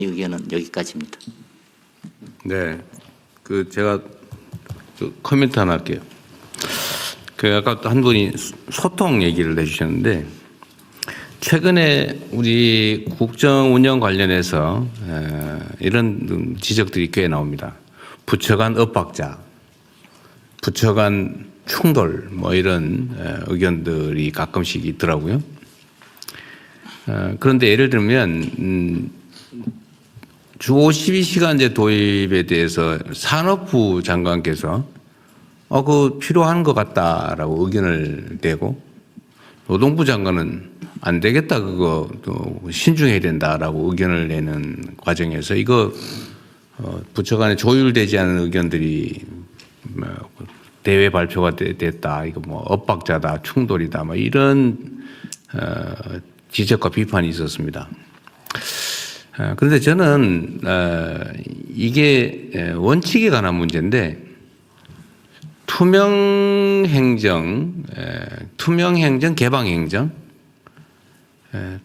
의견은 여기까지입니다. 네, 제가 코멘트 하나 할게요. 아까 또 한 분이 소통 얘기를 해주셨는데, 최근에 우리 국정 운영 관련해서 이런 지적들이 꽤 나옵니다. 부처 간 엇박자, 부처 간 충돌, 뭐 이런 의견들이 가끔씩 있더라고요. 그런데 예를 들면 주 52시간제 도입에 대해서 산업부 장관께서 그거 필요한 것 같다라고 의견을 내고, 노동부 장관은 안 되겠다, 그거 또 신중해야 된다라고 의견을 내는 과정에서 이거 부처 간에 조율되지 않은 의견들이 대외 발표가 됐다, 이거 뭐 엇박자다, 충돌이다, 뭐 이런 지적과 비판이 있었습니다. 그런데 저는 이게 원칙에 관한 문제인데, 투명행정, 개방행정,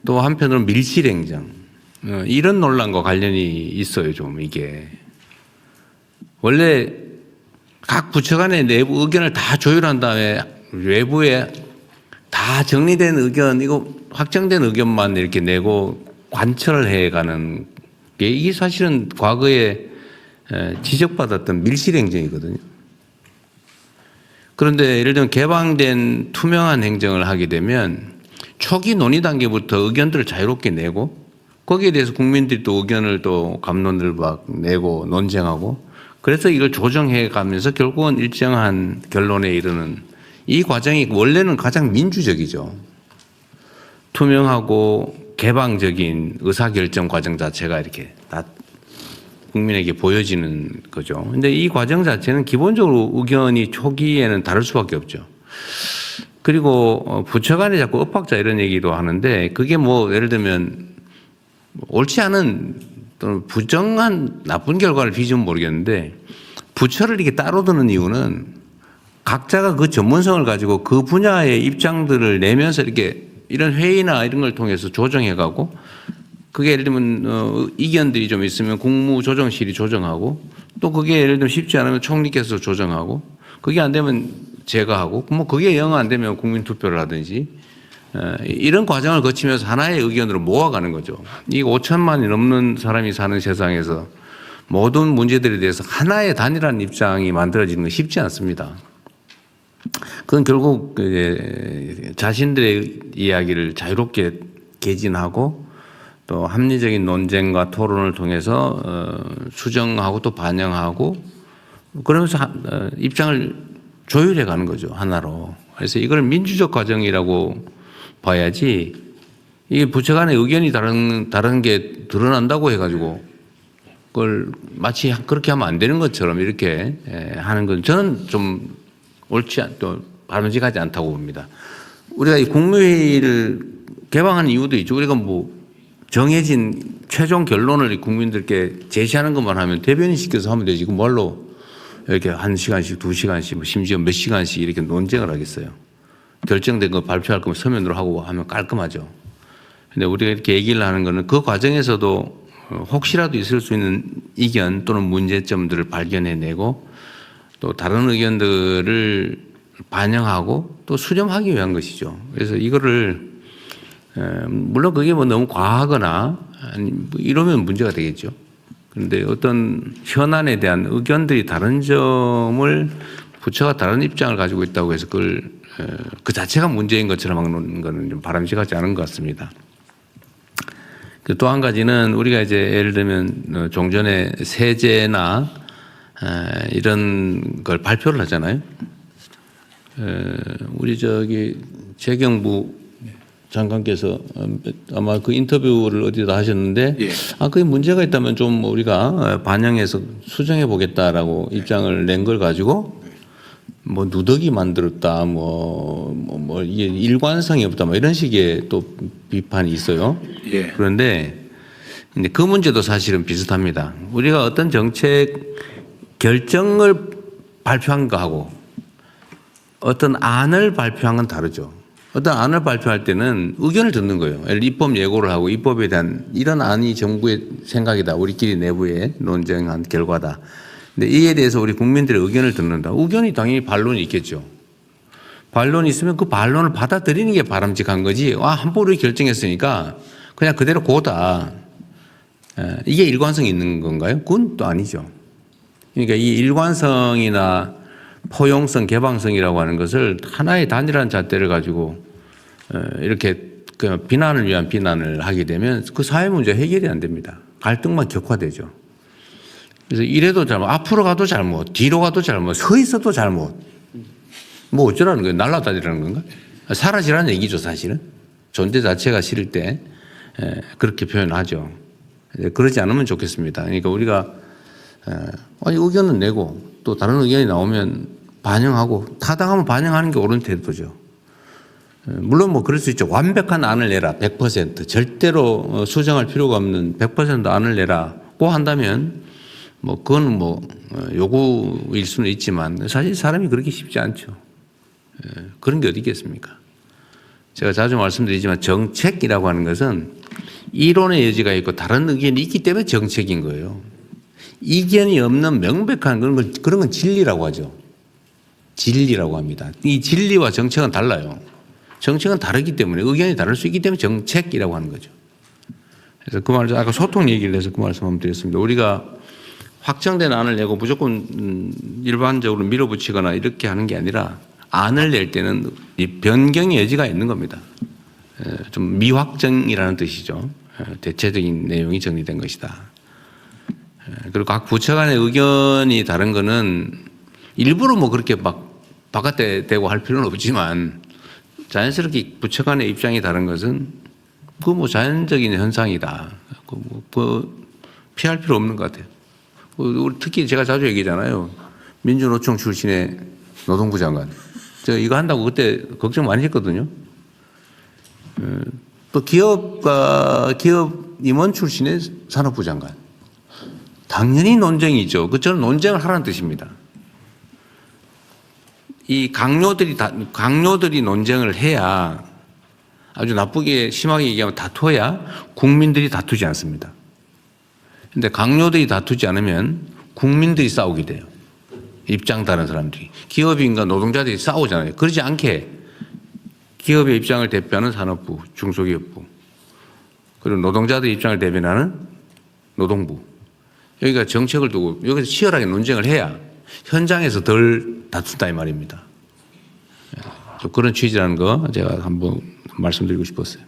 또 한편으로 밀실행정, 이런 논란과 관련이 있어요. 좀 이게 원래 각 부처 간의 내부 의견을 다 조율한 다음에 외부에 다 정리된 의견, 이거 확정된 의견만 이렇게 내고 관철을 해가는 게, 이게 사실은 과거에 지적받았던 밀실행정이거든요. 그런데 예를 들면 개방된 투명한 행정을 하게 되면 초기 논의 단계부터 의견들을 자유롭게 내고, 거기에 대해서 국민들이 또 의견을 또 감론을 막 내고 논쟁하고, 그래서 이걸 조정해 가면서 결국은 일정한 결론에 이르는 이 과정이 원래는 가장 민주적이죠. 투명하고 개방적인 의사결정 과정 자체가 이렇게 다 국민에게 보여지는 거죠. 근데 이 과정 자체는 기본적으로 의견이 초기에는 다를 수밖에 없죠. 그리고 부처 간에 자꾸 엇박자 이런 얘기도 하는데, 그게 뭐 예를 들면 옳지 않은 또는 부정한 나쁜 결과를 빚으면 모르겠는데, 부처를 이렇게 따로 두는 이유는 각자가 그 전문성을 가지고 그 분야의 입장들을 내면서 이렇게 이런 회의나 이런 걸 통해서 조정해가고, 그게 예를 들면 이견들이 좀 있으면 국무조정실이 조정하고, 또 그게 예를 들면 쉽지 않으면 총리께서 조정하고, 그게 안 되면 제가 하고, 뭐 그게 영 안 되면 국민투표를 하든지, 이런 과정을 거치면서 하나의 의견으로 모아가는 거죠. 이 5천만이 넘는 사람이 사는 세상에서 모든 문제들에 대해서 하나의 단일한 입장이 만들어지는 건 쉽지 않습니다. 그건 결국 자신들의 이야기를 자유롭게 개진하고, 또 합리적인 논쟁과 토론을 통해서 수정하고 또 반영하고, 그러면서 입장을 조율해 가는 거죠, 하나로. 그래서 이걸 민주적 과정이라고 봐야지, 이게 부처 간의 의견이 다른 게 드러난다고 해가지고 그걸 마치 그렇게 하면 안 되는 것처럼 이렇게 하는 건 저는 좀 옳지 또 바람직하지 않다고 봅니다. 우리가 이 국무회의를 개방하는 이유도 있죠. 우리가 뭐 정해진 최종 결론을 국민들께 제시하는 것만 하면 대변인 시켜서 하면 되지. 그 뭘로 이렇게 1시간씩, 2시간씩, 심지어 몇 시간씩 이렇게 논쟁을 하겠어요. 결정된 거 발표할 거면 서면으로 하고 하면 깔끔하죠. 근데 우리가 이렇게 얘기를 하는 거는 그 과정에서도 혹시라도 있을 수 있는 이견 또는 문제점들을 발견해내고, 또 다른 의견들을 반영하고 또 수렴하기 위한 것이죠. 그래서 이거를 물론 그게 뭐 너무 과하거나 이러면 문제가 되겠죠. 그런데 어떤 현안에 대한 의견들이 다른 점을 부처가 다른 입장을 가지고 있다고 해서 그걸 그 자체가 문제인 것처럼 하는 것은 좀 바람직하지 않은 것 같습니다. 또 한 가지는 우리가 이제 예를 들면 종전에 세제나 이런 걸 발표를 하잖아요. 우리 재경부 장관께서 아마 그 인터뷰를 어디다 하셨는데, 예. 그게 문제가 있다면 좀 우리가 반영해서 수정해 보겠다라고 입장을 낸 걸 가지고 뭐 누더기 만들었다, 뭐 이게 일관성이 없다, 뭐 이런 식의 또 비판이 있어요. 예. 그런데 그 문제도 사실은 비슷합니다. 우리가 어떤 정책 결정을 발표한 거하고 어떤 안을 발표한 건 다르죠. 어떤 안을 발표할 때는 의견을 듣는 거예요. 예를 들어 입법 예고를 하고 입법에 대한 이런 안이 정부의 생각이다. 우리끼리 내부에 논쟁한 결과다. 근데 이에 대해서 우리 국민들의 의견을 듣는다. 의견이 당연히 반론이 있겠죠. 반론이 있으면 그 반론을 받아들이는 게 바람직한 거지. 함부로 결정했으니까 그냥 그대로 고다. 이게 일관성이 있는 건가요? 그건 또 아니죠. 그러니까 이 일관성이나 포용성, 개방성이라고 하는 것을 하나의 단일한 잣대를 가지고 이렇게 그 비난을 위한 비난을 하게 되면 그 사회 문제 해결이 안 됩니다. 갈등만 격화되죠. 그래서 이래도 잘못, 앞으로 가도 잘못, 뒤로 가도 잘못, 서 있어도 잘못. 뭐 어쩌라는 거예요? 날아다니라는 건가? 사라지라는 얘기죠, 사실은. 존재 자체가 싫을 때 그렇게 표현하죠. 그러지 않으면 좋겠습니다. 그러니까 우리가 의견은 내고 또 다른 의견이 나오면 반영하고 타당하면 반영하는 게 옳은 태도죠. 물론 뭐 그럴 수 있죠. 완벽한 안을 내라. 100% 절대로 수정할 필요가 없는 100% 안을 내라고 한다면 뭐 그건 뭐 요구일 수는 있지만 사실 사람이 그렇게 쉽지 않죠. 그런 게 어디 있겠습니까? 제가 자주 말씀드리지만 정책이라고 하는 것은 이론의 여지가 있고 다른 의견이 있기 때문에 정책인 거예요. 이견이 없는 명백한 그런 건 진리라고 하죠. 진리라고 합니다. 이 진리와 정책은 달라요. 정책은 다르기 때문에 의견이 다를 수 있기 때문에 정책이라고 하는 거죠. 그래서 그 말을 아까 소통 얘기를 해서 그 말씀 한번 드렸습니다. 우리가 확정된 안을 내고 무조건 일반적으로 밀어붙이거나 이렇게 하는 게 아니라 안을 낼 때는 이 변경의 여지가 있는 겁니다. 좀 미확정이라는 뜻이죠. 대체적인 내용이 정리된 것이다. 그리고 각 부처 간의 의견이 다른 거는 일부러 뭐 그렇게 막 바깥에 대고 할 필요는 없지만 자연스럽게 부처 간의 입장이 다른 것은 그 뭐 자연적인 현상이다. 피할 필요 없는 것 같아요. 특히 제가 자주 얘기하잖아요. 민주노총 출신의 노동부 장관. 제가 이거 한다고 그때 걱정 많이 했거든요. 또 기업 임원 출신의 산업부 장관. 당연히 논쟁이죠. 저는 논쟁을 하라는 뜻입니다. 이 강요들이 논쟁을 해야 아주 나쁘게 심하게 얘기하면 다투어야 국민들이 다투지 않습니다. 그런데 강요들이 다투지 않으면 국민들이 싸우게 돼요. 입장 다른 사람들이. 기업인과 노동자들이 싸우잖아요. 그러지 않게 기업의 입장을 대표하는 산업부, 중소기업부, 그리고 노동자들의 입장을 대변하는 노동부. 여기가 정책을 두고 여기서 치열하게 논쟁을 해야 현장에서 덜 다툰다 이 말입니다. 그런 취지라는 거 제가 한번 말씀드리고 싶었어요.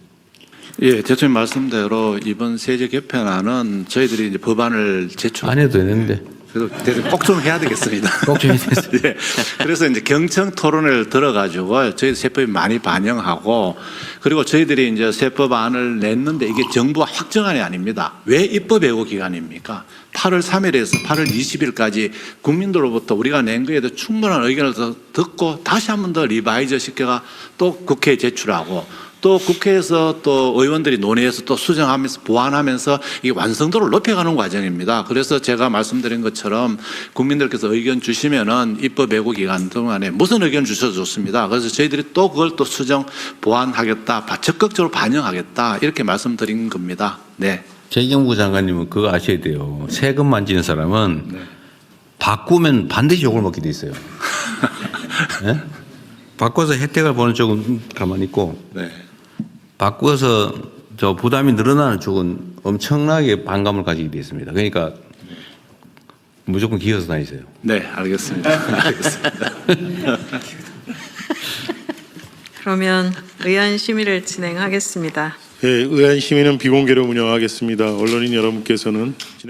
예, 대통령 말씀대로 이번 세제 개편안은 저희들이 이제 법안을 제출 안 해도 되는데. 그래도 꼭 좀 해야 되겠습니다. 꼭 좀 해야 되겠습니다. 예, 그래서 이제 경청 토론회를 들어가지고 저희 세법이 많이 반영하고 그리고 저희들이 이제 세법안을 냈는데 이게 정부 확정안이 아닙니다. 왜 입법 예고 기간입니까? 8월 3일에서 8월 20일까지 국민들로부터 우리가 낸 거에 대해 충분한 의견을 듣고 다시 한 번 더 리바이저 시켜가 또 국회에 제출하고 또 국회에서 또 의원들이 논의해서 또 수정하면서 보완하면서 이게 완성도를 높여가는 과정입니다. 그래서 제가 말씀드린 것처럼 국민들께서 의견 주시면은 입법 예고 기간 동안에 무슨 의견 주셔도 좋습니다. 그래서 저희들이 또 그걸 또 수정 보완하겠다, 적극적으로 반영하겠다 이렇게 말씀드린 겁니다. 네. 재경부 장관님은 그거 아셔야 돼요. 세금 만지는 사람은 네. 바꾸면 반드시 욕을 먹게 돼 있어요. 네? 바꿔서 혜택을 보는 쪽은 가만히 있고 네. 바꿔서 저 부담이 늘어나는 쪽은 엄청나게 반감을 가지게 돼 있습니다. 그러니까 무조건 기어서 다니세요. 네, 알겠습니다. 알겠습니다. 그러면 의안 심의를 진행하겠습니다. 예, 의안 심의는 비공개로 운영하겠습니다. 언론인 여러분께서는